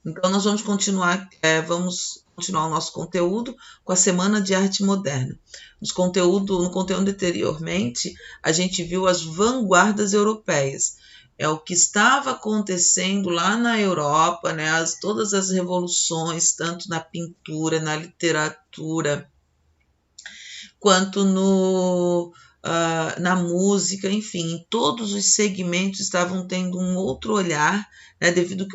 Então, nós vamos continuar o nosso conteúdo com a Semana de Arte Moderna. No conteúdo anteriormente, a gente viu as vanguardas europeias. É o que estava acontecendo lá na Europa, né? Todas as revoluções, tanto na pintura, na literatura, quanto na música, enfim, em todos os segmentos estavam tendo um outro olhar, né, devido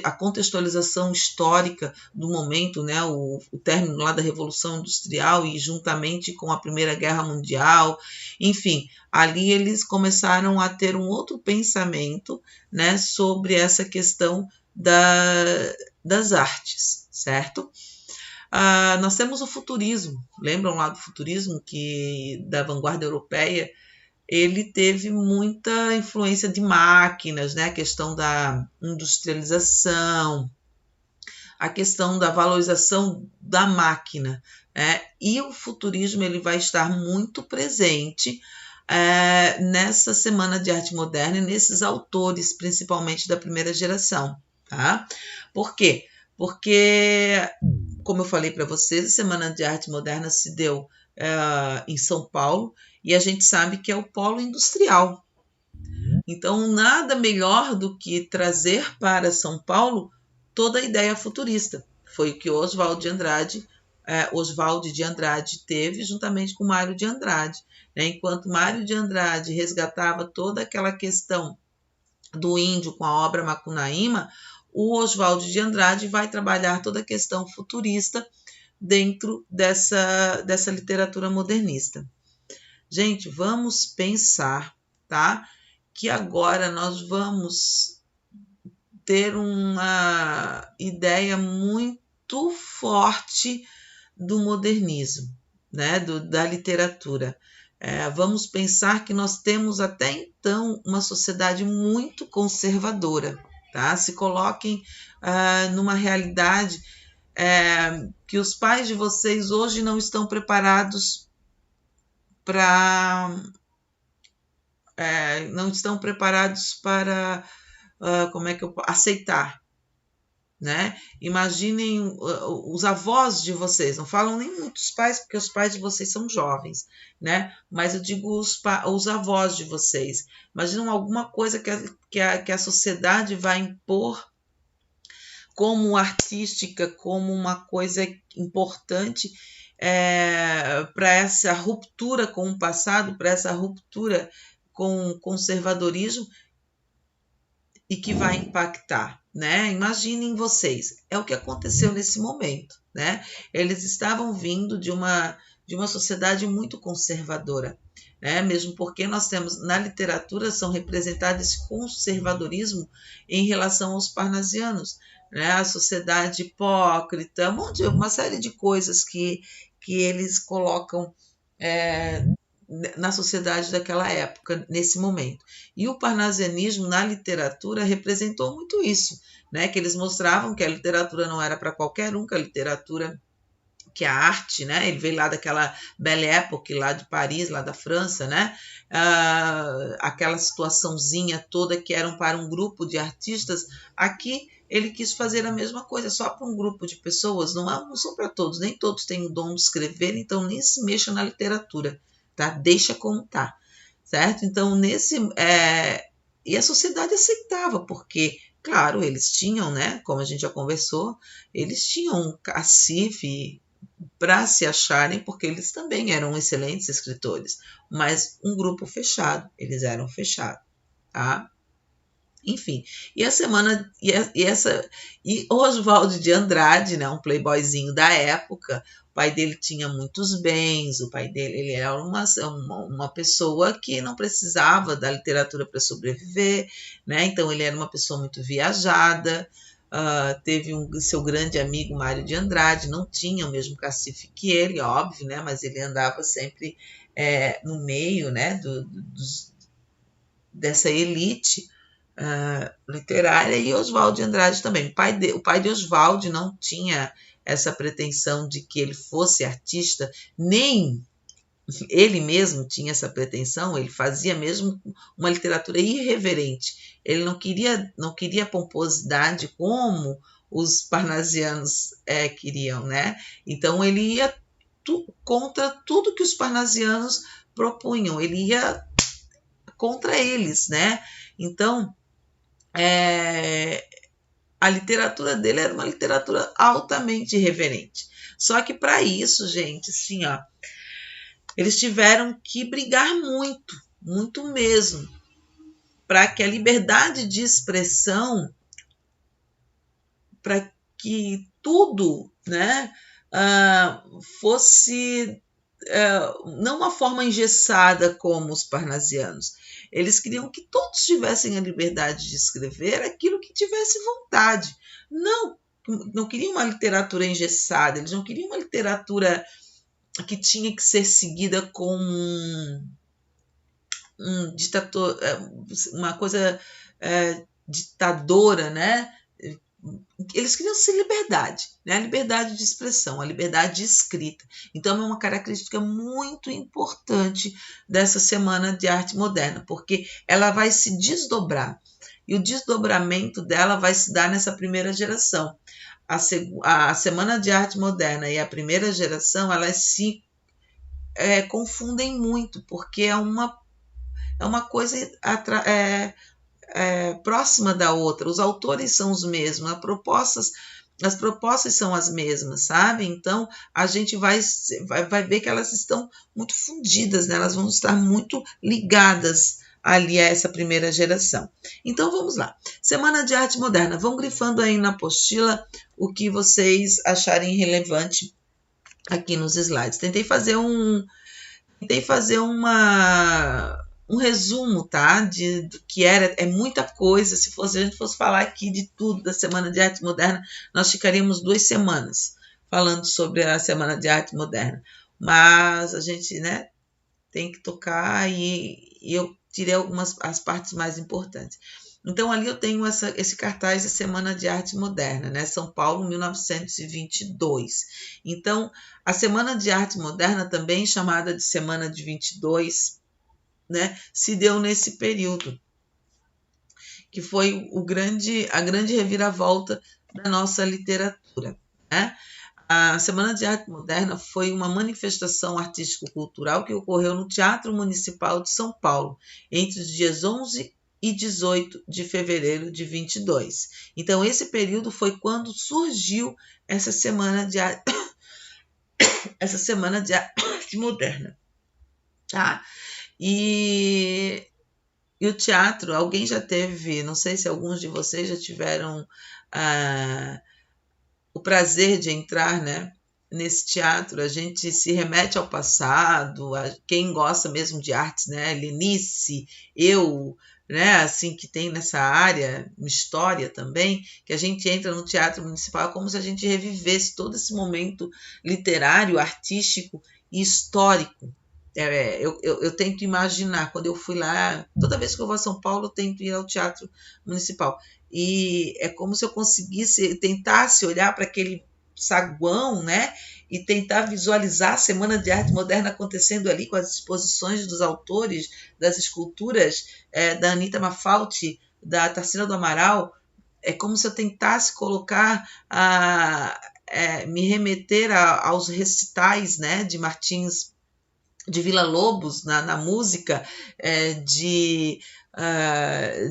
à contextualização histórica do momento, né, o término lá da Revolução Industrial e juntamente com a Primeira Guerra Mundial, enfim, ali eles começaram a ter um outro pensamento, né, sobre essa questão das artes, certo? Nós temos o futurismo, lembram lá do futurismo, que da vanguarda europeia, ele teve muita influência de máquinas, né? A questão da industrialização, a questão da valorização da máquina, né? E o futurismo ele vai estar muito presente nessa Semana de Arte Moderna e nesses autores, principalmente da primeira geração, tá? Por quê? Porque, como eu falei para vocês, a Semana de Arte Moderna se deu em São Paulo e a gente sabe que é o polo industrial. Então, nada melhor do que trazer para São Paulo toda a ideia futurista. Foi o que Oswald de Andrade teve juntamente com Mário de Andrade. Né? Enquanto Mário de Andrade resgatava toda aquela questão do índio com a obra Macunaíma, o Oswald de Andrade vai trabalhar toda a questão futurista dentro dessa literatura modernista. Gente, vamos pensar, tá? Que agora nós vamos ter uma ideia muito forte do modernismo, né? Da literatura. Vamos pensar que nós temos até então uma sociedade muito conservadora, tá? Se coloquem numa realidade que os pais de vocês hoje não estão preparados para aceitar, né? Imaginem os avós de vocês, não falam nem muitos pais, porque os pais de vocês são jovens, né? Mas eu digo os avós de vocês. Imaginam alguma coisa que a sociedade vai impor como artística, como uma coisa importante para essa ruptura com o passado, para essa ruptura com o conservadorismo e que vai impactar, né? Imaginem vocês, é o que aconteceu nesse momento, né? Eles estavam vindo de uma sociedade muito conservadora, né? Mesmo porque nós temos na literatura são representados esse conservadorismo em relação aos parnasianos, né? A sociedade hipócrita, uma série de coisas que eles colocam na sociedade daquela época, nesse momento. E o parnasianismo na literatura representou muito isso, né? Que eles mostravam que a literatura não era para qualquer um, que a literatura, que a arte, né? Ele veio lá daquela Belle Époque, lá de Paris, lá da França, né? Aquela situaçãozinha toda que eram para um grupo de artistas. Aqui ele quis fazer a mesma coisa, só para um grupo de pessoas, não são para todos, nem todos têm o dom de escrever, então nem se mexa na literatura, tá? Deixa como tá, certo? Então, e a sociedade aceitava, porque, claro, eles tinham, né? Como a gente já conversou, eles tinham um cacife para se acharem, porque eles também eram excelentes escritores, mas um grupo fechado, eles eram fechados, tá? Enfim, e a semana e Oswald de Andrade, né, um playboyzinho da época, o pai dele tinha muitos bens, o pai dele ele era uma pessoa que não precisava da literatura para sobreviver, né? Então ele era uma pessoa muito viajada, teve seu grande amigo Mário de Andrade, não tinha o mesmo cacife que ele, óbvio, né? Mas ele andava sempre no meio, né, dessa elite literária, e Oswald de Andrade também. O pai de Oswald não tinha essa pretensão de que ele fosse artista, nem ele mesmo tinha essa pretensão, ele fazia mesmo uma literatura irreverente. Ele não queria pomposidade como os parnasianos queriam, né? Então ele ia contra tudo que os parnasianos propunham, ele ia contra eles, né? Então, a literatura dele era uma literatura altamente irreverente. Só que para isso, gente, assim, ó, eles tiveram que brigar muito, muito mesmo, para que a liberdade de expressão, para que tudo, né, fosse não uma forma engessada como os parnasianos. Eles queriam que todos tivessem a liberdade de escrever aquilo que tivesse vontade. Não queriam uma literatura engessada, eles não queriam uma literatura que tinha que ser seguida com um ditador, uma coisa ditadora, né? Eles queriam ser liberdade, né? A liberdade de expressão, a liberdade de escrita. Então, é uma característica muito importante dessa Semana de Arte Moderna, porque ela vai se desdobrar. E o desdobramento dela vai se dar nessa primeira geração. A Semana de Arte Moderna e a primeira geração, elas se confundem muito, porque é uma coisa próxima da outra, os autores são os mesmos, as propostas são as mesmas, sabe? Então, a gente vai ver que elas estão muito fundidas, né? Elas vão estar muito ligadas ali a essa primeira geração. Então, vamos lá. Semana de Arte Moderna. Vão grifando aí na apostila o que vocês acharem relevante aqui nos slides. Tentei fazer um resumo, tá? Do que é muita coisa. Se a gente fosse falar aqui de tudo da Semana de Arte Moderna, nós ficaríamos 2 semanas falando sobre a Semana de Arte Moderna. Mas a gente, né, tem que tocar e eu tirei as partes mais importantes. Então, ali eu tenho esse cartaz da Semana de Arte Moderna, né? São Paulo, 1922. Então, a Semana de Arte Moderna, também chamada de Semana de 22, né, se deu nesse período, que foi a grande reviravolta da nossa literatura, né? A Semana de Arte Moderna foi uma manifestação artístico-cultural que ocorreu no Teatro Municipal de São Paulo, entre os dias 11 e 18 de fevereiro de 22. Então, esse período foi quando surgiu essa Semana de Arte, Moderna. Tá? E o teatro, alguém já teve, não sei se alguns de vocês já tiveram o prazer de entrar, né, nesse teatro. A gente se remete ao passado, quem gosta mesmo de artes, né, Lenice, eu, né, assim, que tem nessa área, história também, que a gente entra no Teatro Municipal como se a gente revivesse todo esse momento literário, artístico e histórico. Eu tento imaginar, quando eu fui lá, toda vez que eu vou a São Paulo, eu tento ir ao Teatro Municipal. E é como se eu tentasse olhar para aquele saguão, né? E tentar visualizar a Semana de Arte Moderna acontecendo ali com as exposições dos autores, das esculturas da Anita Mafalti, da Tarsila do Amaral. É como se eu tentasse colocar, me remeter aos recitais, né, de Martins de Villa-Lobos na música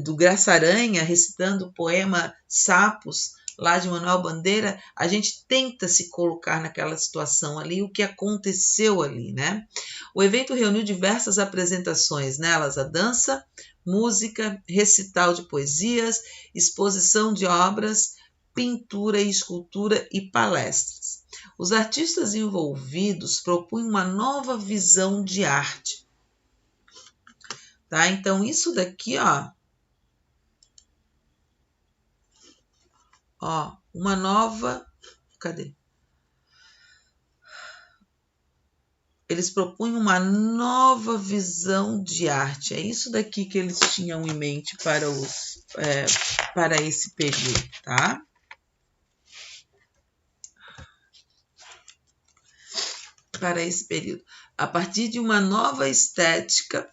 do Graça Aranha, recitando o poema Sapos, lá de Manuel Bandeira. A gente tenta se colocar naquela situação ali, o que aconteceu ali, né? O evento reuniu diversas apresentações, nelas a dança, música, recital de poesias, exposição de obras, pintura e escultura e palestras. Os artistas envolvidos propunham uma nova visão de arte. Tá? Então, isso daqui, uma nova... Cadê? Eles propunham uma nova visão de arte. É isso daqui que eles tinham em mente para esse período, tá? Para esse período. a partir de uma nova estética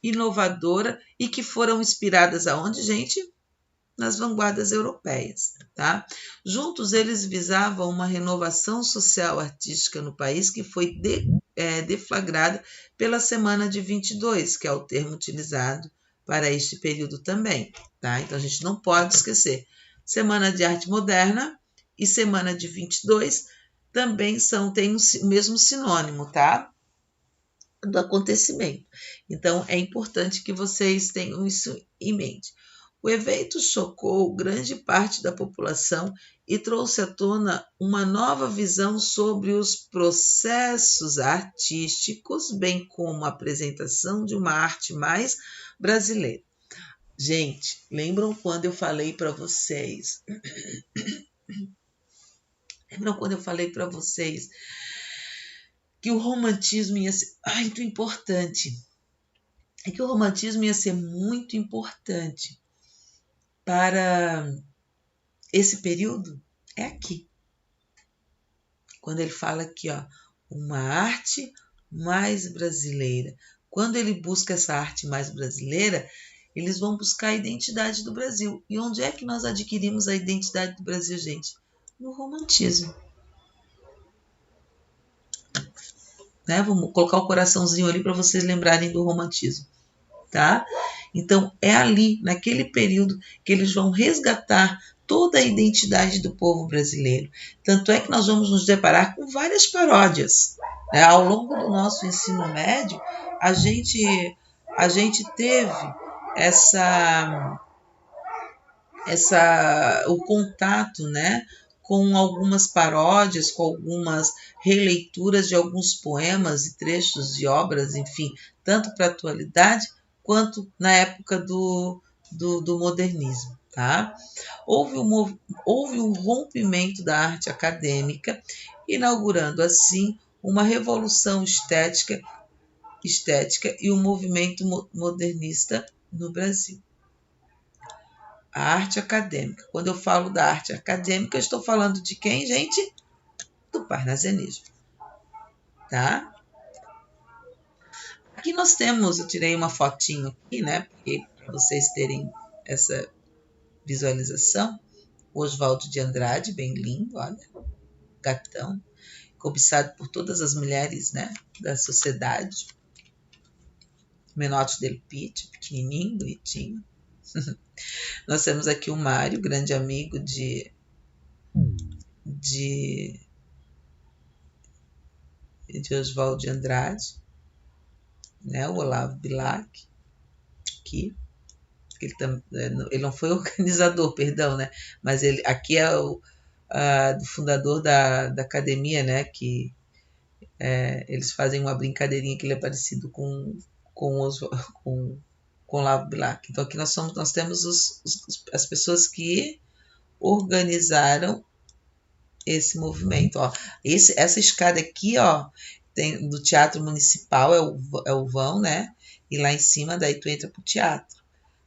inovadora e que foram inspiradas aonde, gente? Nas vanguardas europeias, tá? Juntos eles visavam uma renovação social artística no país que foi deflagrada pela Semana de 22, que é o termo utilizado para este período também, tá? Então a gente não pode esquecer. Semana de Arte Moderna e Semana de 22 também têm o mesmo sinônimo, tá? Do acontecimento. Então é importante que vocês tenham isso em mente. O evento chocou grande parte da população e trouxe à tona uma nova visão sobre os processos artísticos, bem como a apresentação de uma arte mais brasileira. Gente, lembram quando eu falei para vocês? Que o romantismo ia ser muito importante? É que o romantismo ia ser muito importante para esse período? É aqui. Quando ele fala aqui, ó, uma arte mais brasileira. Quando ele busca essa arte mais brasileira, eles vão buscar a identidade do Brasil. E onde é que nós adquirimos a identidade do Brasil, gente? No romantismo. Né? Vamos colocar o coraçãozinho ali para vocês lembrarem do romantismo. Tá? Então, é ali, naquele período, que eles vão resgatar toda a identidade do povo brasileiro. Tanto é que nós vamos nos deparar com várias paródias. Né? Ao longo do nosso ensino médio, a gente teve o contato, né, com algumas paródias, com algumas releituras de alguns poemas e trechos de obras, enfim, tanto para a atualidade quanto na época do modernismo. Tá? Houve um rompimento da arte acadêmica, inaugurando assim uma revolução estética e um movimento modernista no Brasil. A arte acadêmica. Quando eu falo da arte acadêmica, eu estou falando de quem, gente? Do parnasianismo. Tá? Aqui nós temos, eu tirei uma fotinho aqui, né, para vocês terem essa visualização. O Oswaldo de Andrade, bem lindo, olha, gatão, cobiçado por todas as mulheres, né, da sociedade. Menotti del Pitti, pequenininho, bonitinho. Nós temos aqui o Mário, grande amigo de Oswaldo de Andrade, né, o Olavo Bilac, aqui. Ele não foi organizador, perdão, né, mas ele aqui é o fundador da academia, né, que eles fazem uma brincadeirinha que ele é parecido com Olavo Bilac. Então aqui nós temos as pessoas que organizaram esse movimento. Ó. Essa escada aqui, ó, do Teatro Municipal é o vão, né? E lá em cima daí tu entra pro teatro.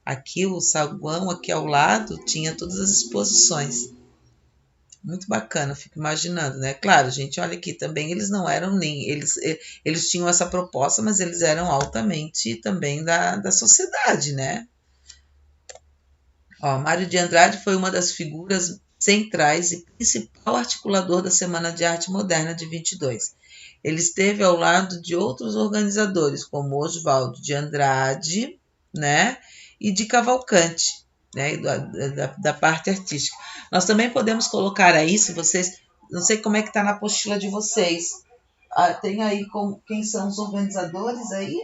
Aqui o saguão, aqui ao lado, tinha todas as exposições. Muito bacana, eu fico imaginando, né? Claro, gente, olha aqui, também eles não eram nem... Eles tinham essa proposta, mas eles eram altamente também da sociedade, né? Ó, Mário de Andrade foi uma das figuras centrais e principal articulador da Semana de Arte Moderna de 22. Ele esteve ao lado de outros organizadores, como Oswaldo de Andrade, né? E de Cavalcante, né, da parte artística. Nós também podemos colocar aí, se vocês, não sei como é que está na apostila de vocês, tem aí quem são os organizadores aí,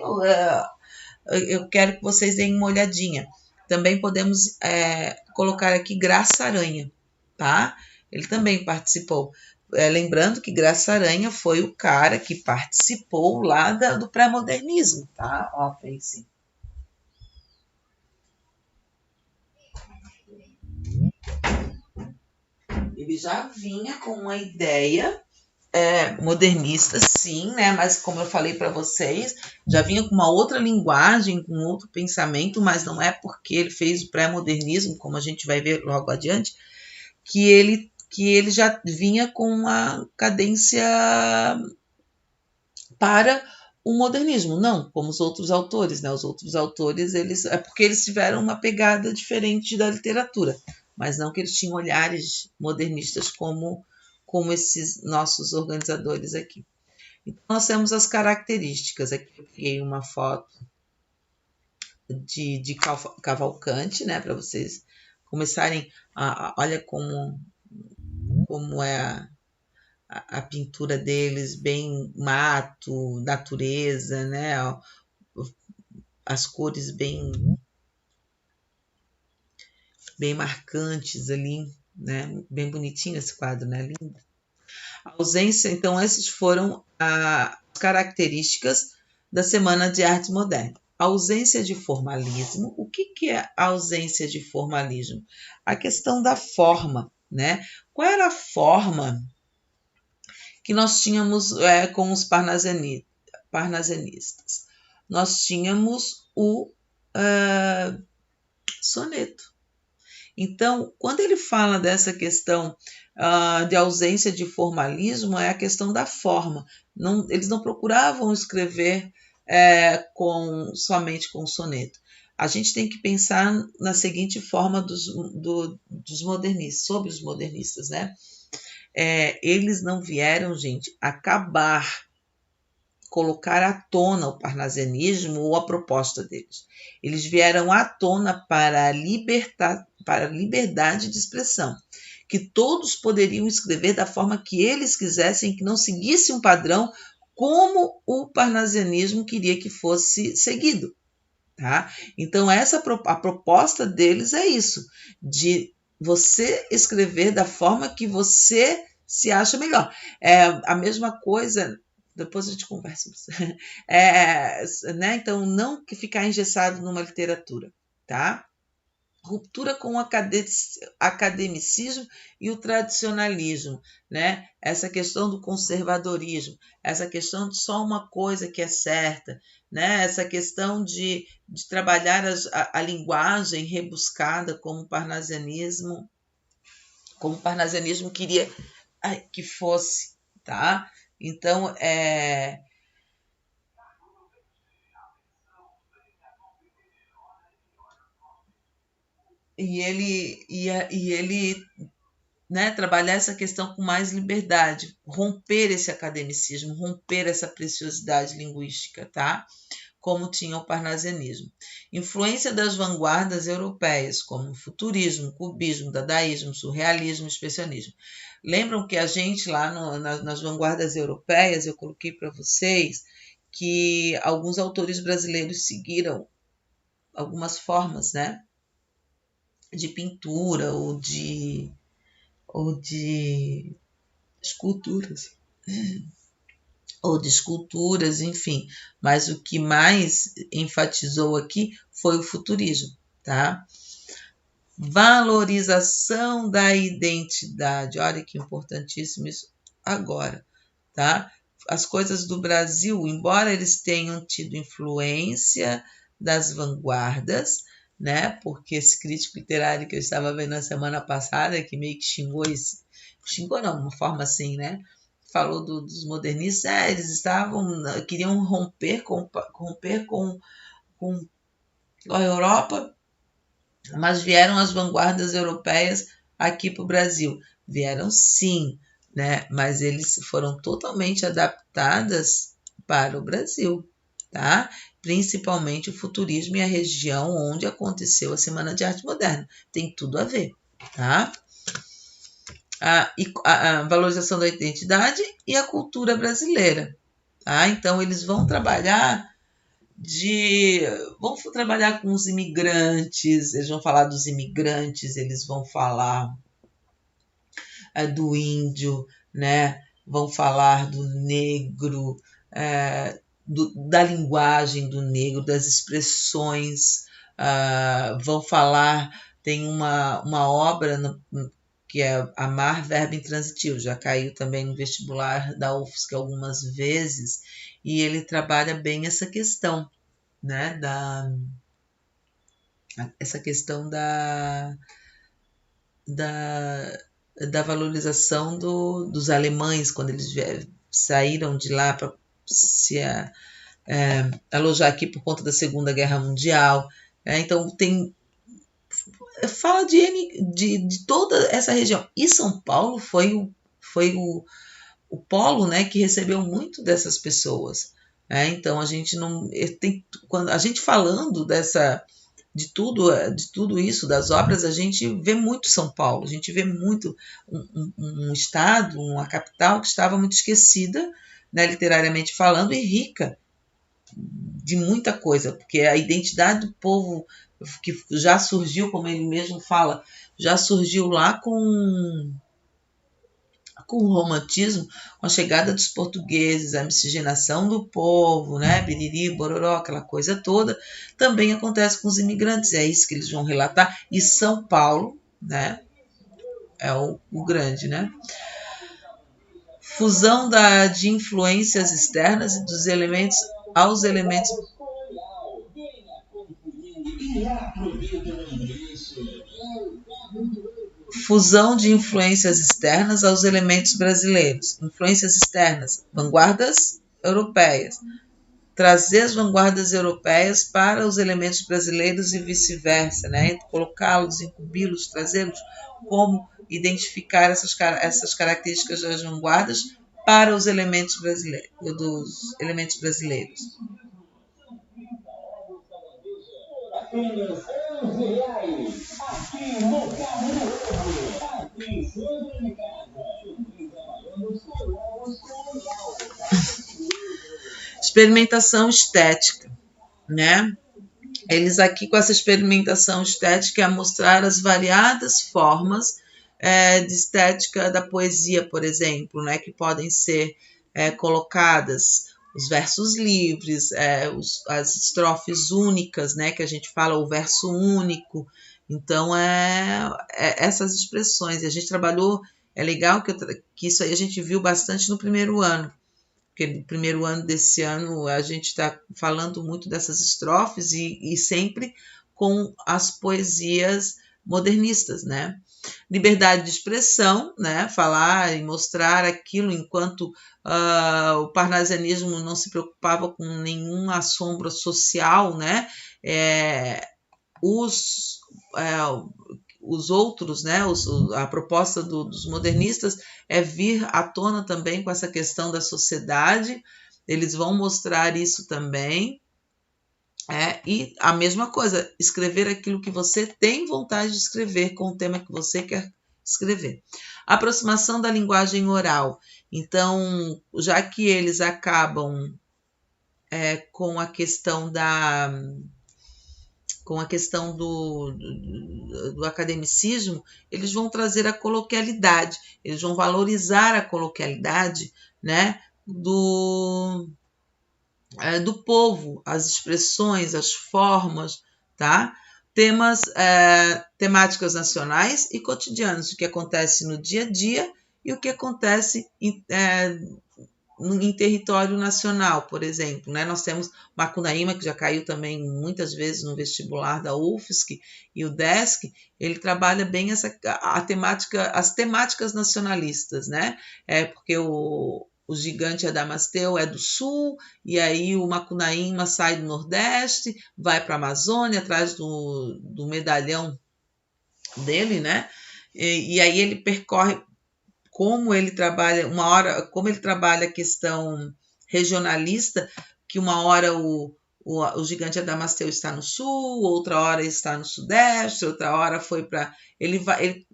eu quero que vocês deem uma olhadinha. Também podemos colocar aqui Graça Aranha, tá? Ele também participou. Lembrando que Graça Aranha foi o cara que participou lá do pré-modernismo, tá? Ó, fez. Ele já vinha com uma ideia modernista, sim, né? Mas como eu falei para vocês, já vinha com uma outra linguagem, com outro pensamento, mas não é porque ele fez o pré-modernismo, como a gente vai ver logo adiante, que ele já vinha com uma cadência para o modernismo, não, como os outros autores, né? Os outros autores, é porque eles tiveram uma pegada diferente da literatura, mas não que eles tinham olhares modernistas como esses nossos organizadores aqui. Então, nós temos as características. Aqui eu criei uma foto de Cavalcante, né, para vocês começarem olha como é a pintura deles, bem mato, natureza, né, as cores bem marcantes ali, né, bem bonitinho esse quadro, né, lindo. A ausência, então, essas foram as características da Semana de Arte Moderna. A ausência de formalismo. O que é a ausência de formalismo? A questão da forma, né? Qual era a forma que nós tínhamos com os parnasianistas? Nós tínhamos o soneto. Então, quando ele fala dessa questão de ausência de formalismo, é a questão da forma. Eles não procuravam escrever somente com soneto. A gente tem que pensar na seguinte forma dos modernistas, sobre os modernistas, né? Eles não vieram, gente, colocar à tona o parnasianismo ou a proposta deles. Eles vieram à tona para a liberdade de expressão, que todos poderiam escrever da forma que eles quisessem, que não seguisse um padrão como o parnasianismo queria que fosse seguido. Tá? Então, a proposta deles é isso, de você escrever da forma que você se acha melhor. A mesma coisa, depois a gente conversa. Né? Então, não ficar engessado numa literatura, tá? Ruptura com o academicismo e o tradicionalismo, né? Essa questão do conservadorismo, essa questão de só uma coisa que é certa, né? Essa questão de trabalhar a linguagem rebuscada como o parnasianismo queria que fosse, tá? Então, e ele né, trabalhar essa questão com mais liberdade, romper esse academicismo, romper essa preciosidade linguística, tá? Como tinha o parnasianismo. Influência das vanguardas europeias, como futurismo, cubismo, dadaísmo, surrealismo, expressionismo. Lembram que a gente lá nas vanguardas europeias, eu coloquei para vocês que alguns autores brasileiros seguiram algumas formas, né, de pintura ou de esculturas, enfim. Mas o que mais enfatizou aqui foi o futurismo, tá? Valorização da identidade. Olha que importantíssimo isso agora, tá? As coisas do Brasil, embora eles tenham tido influência das vanguardas, né? Porque esse crítico literário que eu estava vendo na semana passada, que meio que xingou não, uma forma assim, né? Falou dos modernistas, eles queriam romper com a Europa, mas vieram as vanguardas europeias aqui para o Brasil. Vieram sim, né? Mas eles foram totalmente adaptadas para o Brasil, tá? Principalmente o futurismo e a região onde aconteceu a Semana de Arte Moderna. Tem tudo a ver, tá? A valorização da identidade e a cultura brasileira, tá? Então, eles vão trabalhar com os imigrantes, eles vão falar dos imigrantes, eles vão falar do índio, né? Vão falar do negro, da linguagem do negro, das expressões, vão falar, tem uma obra que é Amar, Verbo Intransitivo, já caiu também no vestibular da UFSC algumas vezes, e ele trabalha bem essa questão, né, essa questão da valorização dos alemães, quando eles saíram de lá para se alojar aqui por conta da Segunda Guerra Mundial. Então, fala de toda essa região. E São Paulo foi o polo, né, que recebeu muito dessas pessoas. Então, a gente não tem, quando a gente falando de tudo isso, das obras, a gente vê muito São Paulo, a gente vê muito um estado, uma capital que estava muito esquecida, né, literariamente falando, e rica de muita coisa, porque a identidade do povo que já surgiu, como ele mesmo fala, já surgiu lá com o romantismo, com a chegada dos portugueses, a miscigenação do povo, né, biriri, bororó, aquela coisa toda, também acontece com os imigrantes, é isso que eles vão relatar, e São Paulo, né, é o grande, né, fusão de influências externas e dos elementos aos elementos fusão de influências externas aos elementos brasileiros. Influências externas, vanguardas europeias. Trazer as vanguardas europeias para os elementos brasileiros e vice-versa, né? Colocá-los, incluí-los, trazê-los, como identificar essas características das vanguardas para os elementos brasileiros, dos elementos brasileiros. Experimentação estética, né? Eles aqui com essa experimentação estética é mostrar as variadas formas de estética da poesia, por exemplo, né? Que podem ser colocadas os versos livres, as estrofes únicas, né? Que a gente fala o verso único. Então, essas expressões. E a gente trabalhou, é legal que isso aí a gente viu bastante no primeiro ano, porque no primeiro ano desse ano a gente está falando muito dessas estrofes e sempre com as poesias modernistas, né? Liberdade de expressão, né? Falar e mostrar aquilo enquanto o parnasianismo não se preocupava com nenhuma sombra social, né? Os outros, né, a proposta dos modernistas é vir à tona também com essa questão da sociedade, eles vão mostrar isso também, e a mesma coisa, escrever aquilo que você tem vontade de escrever com o tema que você quer escrever. Aproximação da linguagem oral. Então, já que eles acabam com a questão do academicismo, eles vão trazer a coloquialidade, eles vão valorizar a coloquialidade, né, do povo, as expressões, as formas, tá? Temáticas nacionais e cotidianas, o que acontece no dia a dia e o que acontece em território nacional, por exemplo, né? Nós temos Macunaíma, que já caiu também muitas vezes no vestibular da UFSC, e o DESC, ele trabalha bem as temáticas nacionalistas, né? Porque o gigante Adamasteu é do sul, e aí o Macunaíma sai do Nordeste, vai para a Amazônia, atrás do medalhão dele, né? E aí ele percorre como ele trabalha a questão regionalista, que uma hora o gigante Adamasteu está no sul, outra hora está no sudeste, outra hora foi para... Ele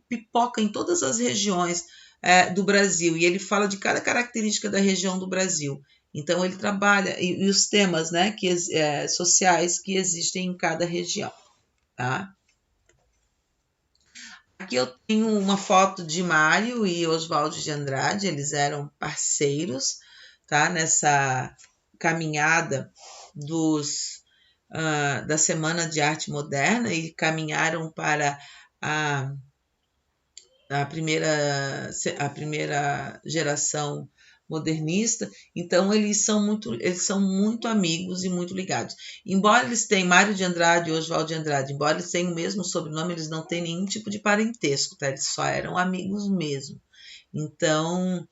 pipoca em todas as regiões do Brasil, e ele fala de cada característica da região do Brasil. Então, ele trabalha, e os temas, né, sociais que existem em cada região, tá? Aqui eu tenho uma foto de Mário e Oswaldo de Andrade, eles eram parceiros, tá? Nessa caminhada da Semana de Arte Moderna, e caminharam para a primeira geração modernista. Então eles são muito amigos e muito ligados. Embora eles tenham Mário de Andrade e Oswaldo de Andrade, embora eles tenham o mesmo sobrenome, eles não têm nenhum tipo de parentesco, tá? Eles só eram amigos mesmo. Então,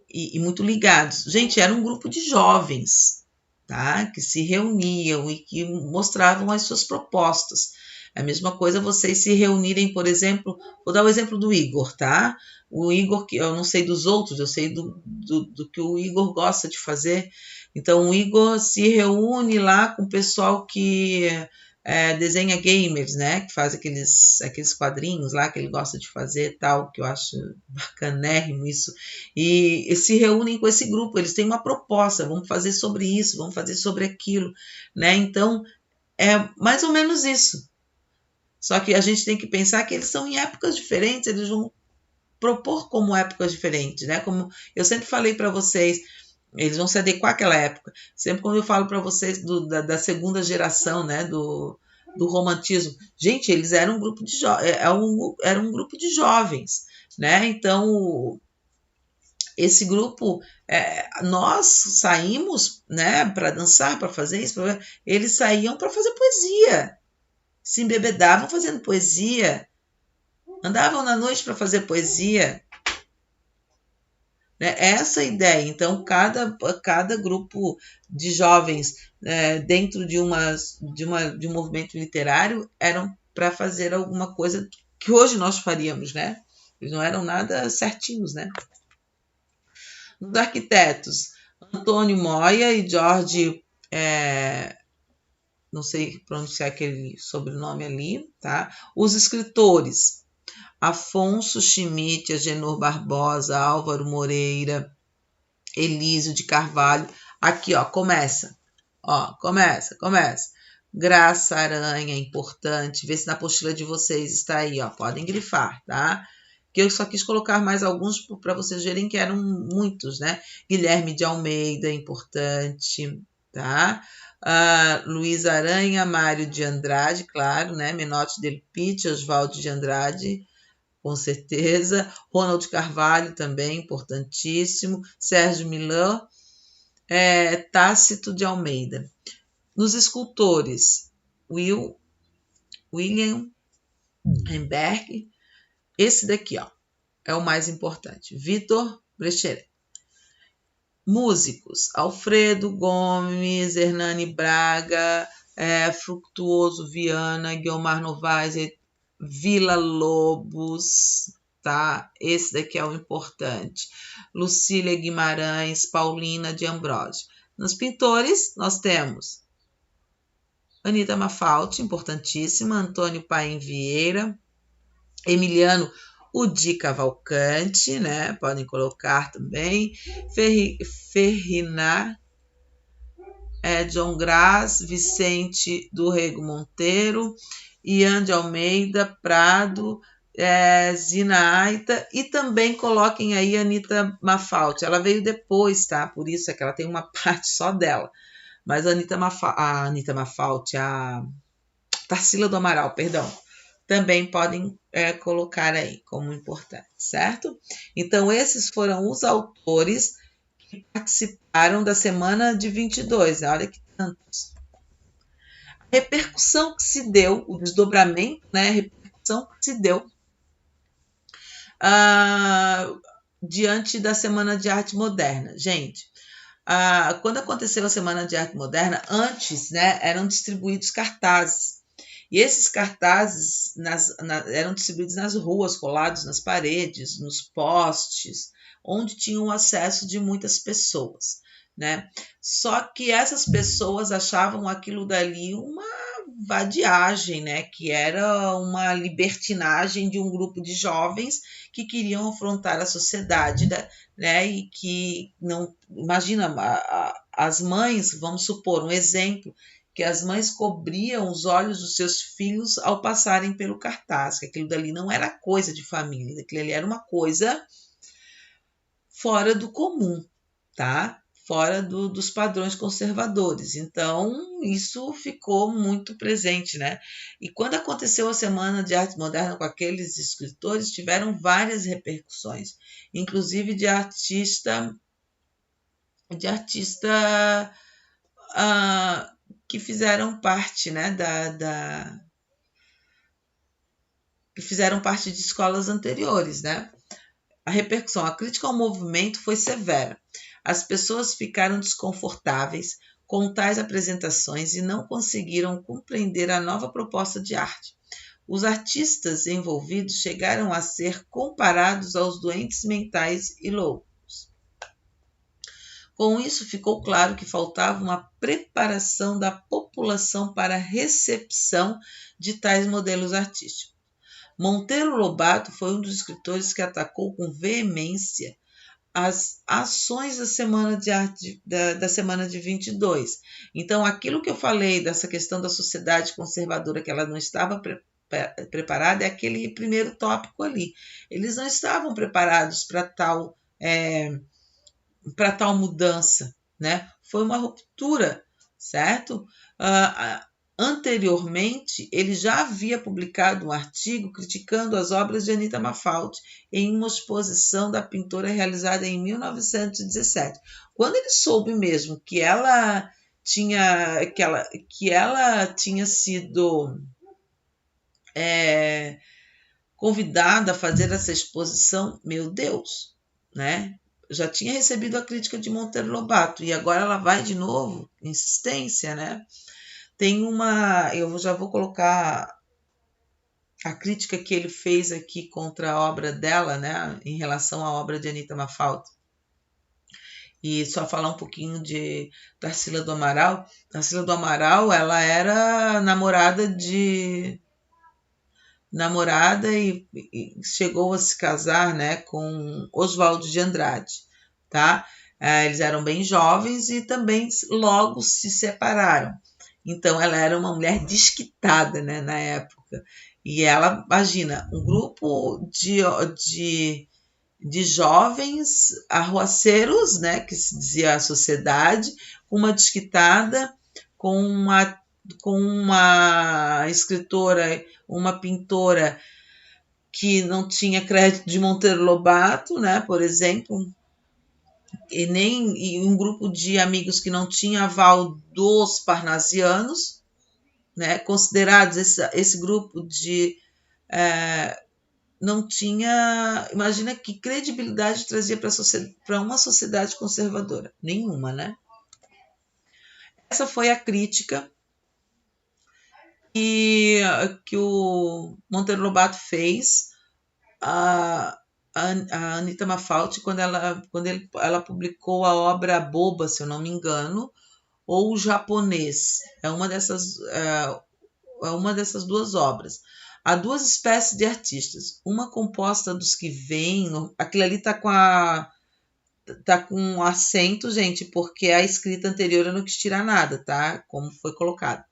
e muito ligados. Gente, era um grupo de jovens, tá? Que se reuniam e que mostravam as suas propostas. É a mesma coisa vocês se reunirem, por exemplo, vou dar o exemplo do Igor, tá? O Igor, que eu não sei dos outros, eu sei do que o Igor gosta de fazer. Então, o Igor se reúne lá com o pessoal que desenha gamers, né? Que faz aqueles quadrinhos lá que ele gosta de fazer, tal, que eu acho bacanérrimo isso. E se reúnem com esse grupo, eles têm uma proposta, vamos fazer sobre isso, vamos fazer sobre aquilo, né? Então, é mais ou menos isso. Só que a gente tem que pensar que eles são em épocas diferentes, eles vão propor como épocas diferentes, né? Como eu sempre falei para vocês, eles vão se adequar àquela época. Sempre quando eu falo para vocês da segunda geração, né? Do romantismo. Gente, eles eram um grupo de era um grupo de jovens, né? Então, esse grupo, nós saímos, né? Para dançar, para fazer isso, eles saíam para fazer poesia. Se embebedavam fazendo poesia, andavam na noite para fazer poesia, né? Essa ideia. Então, cada grupo de jovens dentro de um movimento literário eram para fazer alguma coisa que hoje nós faríamos, né? Eles não eram nada certinhos, né? Os arquitetos, Antônio Moya e Jorge não sei pronunciar aquele sobrenome ali, tá? Os escritores, Afonso Schmidt, Agenor Barbosa, Álvaro Moreira, Elísio de Carvalho. Aqui, ó, começa. Ó, começa. Graça Aranha, importante. Vê se na apostila de vocês está aí, ó. Podem grifar, tá? Que eu só quis colocar mais alguns para vocês verem que eram muitos, né? Guilherme de Almeida, importante, tá? Luiz Aranha, Mário de Andrade, claro, né? Menotti del Pitti, Oswaldo de Andrade, com certeza. Ronald Carvalho também, importantíssimo. Sérgio Millan, Tácito de Almeida. Nos escultores, William Remberg, esse daqui, ó, é o mais importante, Vitor Brecheret. Músicos, Alfredo Gomes, Hernani Braga, Fructuoso Viana, Guiomar Novaes, Vila Lobos, tá? Esse daqui é o importante. Lucília Guimarães, Paulina de Ambrosio. Nos pintores, nós temos Anita Mafalte, importantíssima, Antônio Paim Vieira, Emiliano Udi Cavalcante, né? Podem colocar também. Ferrinar, John Graz, Vicente do Rego Monteiro, Ian de Almeida Prado, Zina Aita, e também coloquem aí a Anita Mafalte. Ela veio depois, tá? Por isso é que ela tem uma parte só dela. Mas a Anita Mafalte, a Tarsila do Amaral, perdão, também podem colocar aí como importante, certo? Então, esses foram os autores que participaram da semana de 22, né? Olha que tantos. A repercussão que se deu, o desdobramento, né? A repercussão que se deu diante da Semana de Arte Moderna. Gente, quando aconteceu a Semana de Arte Moderna, antes, né, eram distribuídos cartazes. E esses cartazes eram distribuídos nas ruas, colados nas paredes, nos postes, onde tinham acesso de muitas pessoas, né? Só que essas pessoas achavam aquilo dali uma vadiagem, né? Que era uma libertinagem de um grupo de jovens que queriam afrontar a sociedade, né? E que não... Imagina, as mães, vamos supor, um exemplo, que as mães cobriam os olhos dos seus filhos ao passarem pelo cartaz, que aquilo dali não era coisa de família, aquilo ali era uma coisa fora do comum, tá? Fora dos padrões conservadores. Então, isso ficou muito presente, né? E quando aconteceu a Semana de Arte Moderna com aqueles escritores, tiveram várias repercussões, inclusive de artista que fizeram parte, né, que fizeram parte de escolas anteriores, né? A repercussão, a crítica ao movimento foi severa. As pessoas ficaram desconfortáveis com tais apresentações e não conseguiram compreender a nova proposta de arte. Os artistas envolvidos chegaram a ser comparados aos doentes mentais e loucos. Com isso, ficou claro que faltava uma preparação da população para a recepção de tais modelos artísticos. Monteiro Lobato foi um dos escritores que atacou com veemência as ações da Semana de Arte da Semana de 22. Então, aquilo que eu falei dessa questão da sociedade conservadora, que ela não estava preparada, é aquele primeiro tópico ali. Eles não estavam preparados para tal mudança, né? Foi uma ruptura, certo? Anteriormente, ele já havia publicado um artigo criticando as obras de Anita Malfatti em uma exposição da pintora realizada em 1917. Quando ele soube mesmo que ela tinha sido convidada a fazer essa exposição, meu Deus, né? Já tinha recebido a crítica de Monteiro Lobato e agora ela vai de novo, insistência, né? Eu já vou colocar a crítica que ele fez aqui contra a obra dela, né, em relação à obra de Anita Malfatti. E só falar um pouquinho de Tarsila do Amaral. Tarsila do Amaral, ela era namorada e chegou a se casar, né, com Oswaldo de Andrade, tá? Eles eram bem jovens e também logo se separaram. Então, ela era uma mulher desquitada, né, na época. E ela, imagina, um grupo de jovens arruaceiros, né, que se dizia a sociedade, uma desquitada, com uma escritora, uma pintora que não tinha crédito de Monteiro Lobato, né, por exemplo, e um grupo de amigos que não tinha aval dos parnasianos, né, considerados esse grupo de não tinha, imagina que credibilidade trazia para uma sociedade conservadora, nenhuma, né? Essa foi a crítica que o Monteiro Lobato fez a Anita Malfatti quando ela publicou a obra Boba, se eu não me engano, ou o Japonês. É uma dessas duas obras. Há duas espécies de artistas. Uma composta dos que vêm. Aquilo ali está com acento, gente, porque a escrita anterior eu não quis tirar nada, tá? Como foi colocado.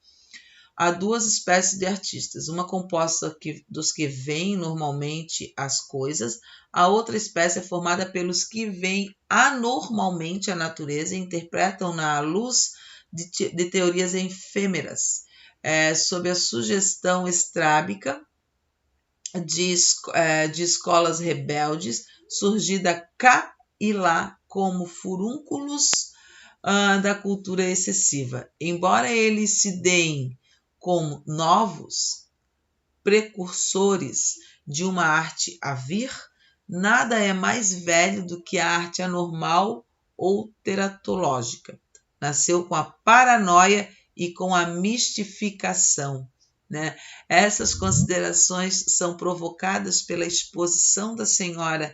Há duas espécies de artistas, uma composta dos que veem normalmente as coisas, a outra espécie é formada pelos que veem anormalmente a natureza e interpretam-na à luz de teorias efêmeras, sob a sugestão estrábica de escolas rebeldes, surgida cá e lá como furúnculos da cultura excessiva. Embora eles se deem como novos precursores de uma arte a vir, nada é mais velho do que a arte anormal ou teratológica. Nasceu com a paranoia e com a mistificação, né? Essas considerações são provocadas pela exposição da senhora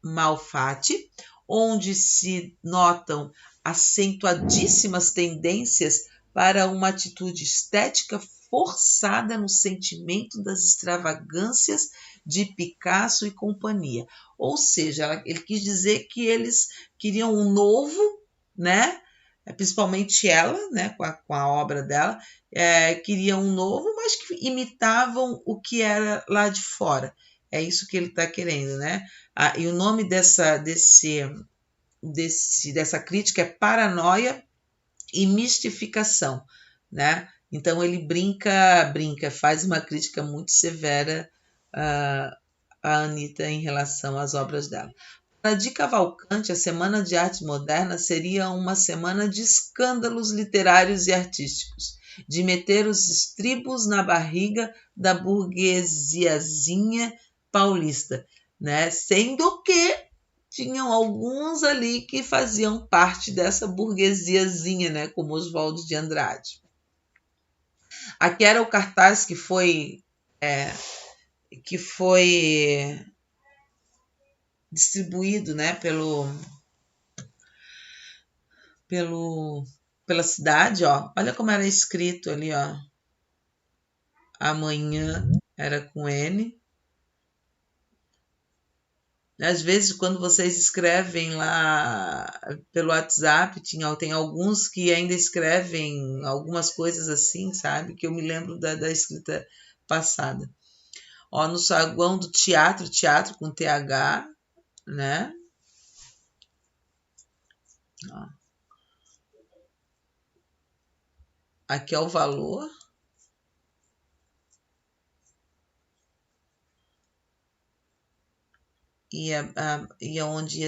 Malfatti, onde se notam acentuadíssimas tendências para uma atitude estética forçada no sentimento das extravagâncias de Picasso e companhia. Ou seja, ele quis dizer que eles queriam um novo, né? Principalmente ela, né? com a obra dela, queriam um novo, mas que imitavam o que era lá de fora. É isso que ele está querendo, né? E o nome dessa crítica é Paranoia e Mistificação, né? Então ele brinca, faz uma crítica muito severa a Anita em relação às obras dela. Para Di Cavalcanti, a Semana de Arte Moderna seria uma semana de escândalos literários e artísticos, de meter os estribos na barriga da burguesiazinha paulista, né? Sendo que tinham alguns ali que faziam parte dessa burguesiazinha, né, como Oswaldo de Andrade. Aqui era o cartaz que foi distribuído, né, pela cidade, ó. Olha como era escrito ali, ó. Amanhã era com N. Às vezes, quando vocês escrevem lá pelo WhatsApp, tem alguns que ainda escrevem algumas coisas assim, sabe? Que eu me lembro da escrita passada. Ó, no saguão do teatro com TH, né? Ó. Aqui é o valor. E onde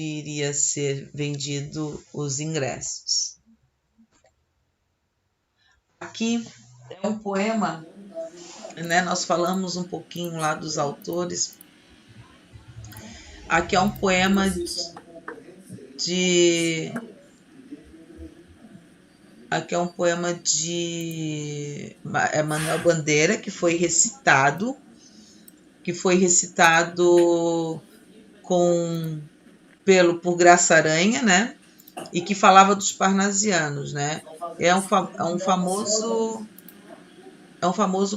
iria ser vendido os ingressos. Aqui é um poema, né? Nós falamos um pouquinho lá dos autores. Aqui é um poema de Manuel Bandeira, que foi recitado por Graça Aranha, né? E que falava dos parnasianos, né? É um famoso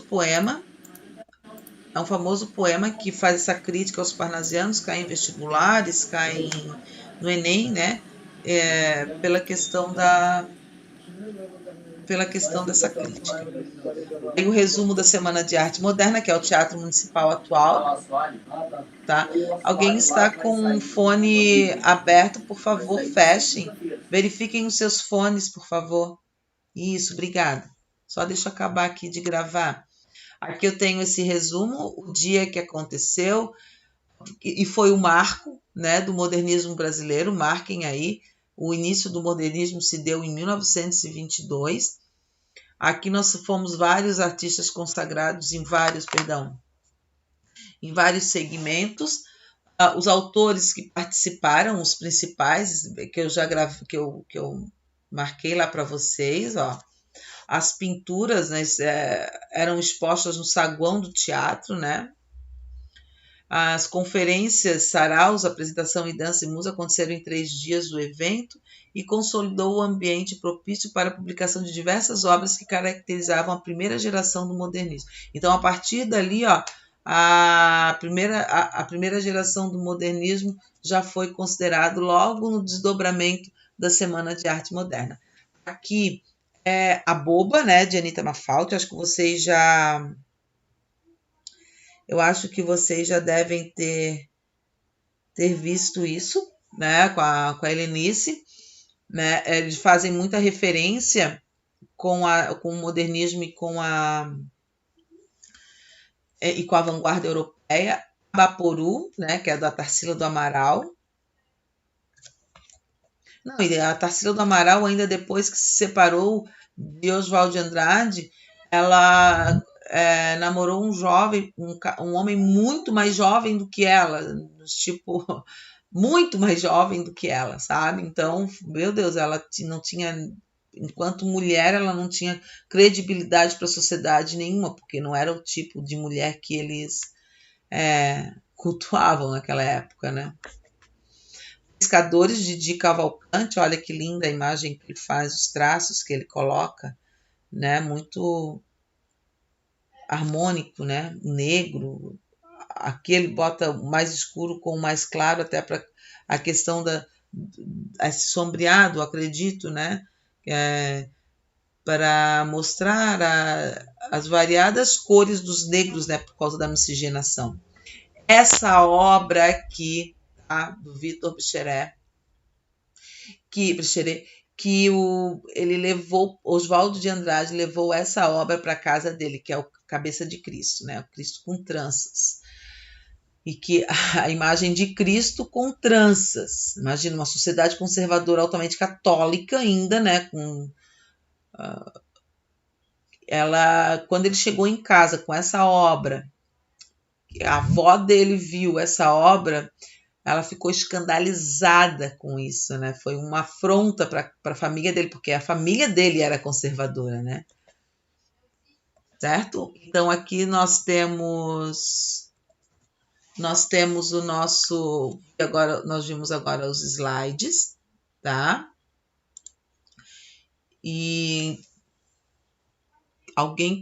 poema. É um famoso poema que faz essa crítica aos parnasianos, cai em vestibulares, cai no Enem, né? Pela questão dessa crítica. Tem o resumo da Semana de Arte Moderna, que é o Teatro Municipal atual. Tá? Alguém está com um fone aberto, por favor, fechem. Verifiquem os seus fones, por favor. Isso, obrigada. Só deixa eu acabar aqui de gravar. Aqui eu tenho esse resumo, o dia que aconteceu, e foi o marco, né, do modernismo brasileiro. Marquem aí, o início do modernismo se deu em 1922. Aqui nós fomos vários artistas consagrados em vários segmentos. Os autores que participaram, os principais, que eu já gravei, que eu marquei lá para vocês, ó. As pinturas, né, eram expostas no saguão do teatro, né? As conferências, saraus, apresentação e dança e música aconteceram em 3 dias do evento e consolidou o ambiente propício para a publicação de diversas obras que caracterizavam a primeira geração do modernismo. Então, a partir dali, ó, a primeira geração do modernismo já foi considerado logo no desdobramento da Semana de Arte Moderna. Aqui é A Boba, né, de Anita Mafaldi. Eu acho que vocês já devem ter visto isso, né, com a Helenice, né? Eles fazem muita referência com o modernismo e com a vanguarda europeia. Baporu, né, que é da Tarsila do Amaral. Não, e a Tarsila do Amaral, ainda depois que se separou de Oswald de Andrade, ela namorou um jovem, um homem muito mais jovem do que ela, tipo, muito mais jovem do que ela, sabe? Então, meu Deus, ela não tinha, enquanto mulher, ela não tinha credibilidade para a sociedade nenhuma, porque não era o tipo de mulher que eles cultuavam naquela época, né? Pescadores de Didi Cavalcante, olha que linda a imagem que ele faz, os traços que ele coloca, né? Muito harmônico, né? Negro. Aqui ele bota o mais escuro com o mais claro, até para a questão esse sombreado, acredito, né? Para mostrar as variadas cores dos negros, né? Por causa da miscigenação. Essa obra aqui, tá? Do Vitor Brecheret, ele levou, Oswaldo de Andrade levou essa obra para a casa dele, que é o Cabeça de Cristo, né? O Cristo com tranças. E que a imagem de Cristo com tranças. Imagina uma sociedade conservadora altamente católica ainda, né? Quando ele chegou em casa com essa obra, a avó dele viu essa obra, ela ficou escandalizada com isso, né? Foi uma afronta para a família dele, porque a família dele era conservadora, né? Certo? Então aqui nós temos o nosso, agora nós vimos agora os slides, tá? E alguém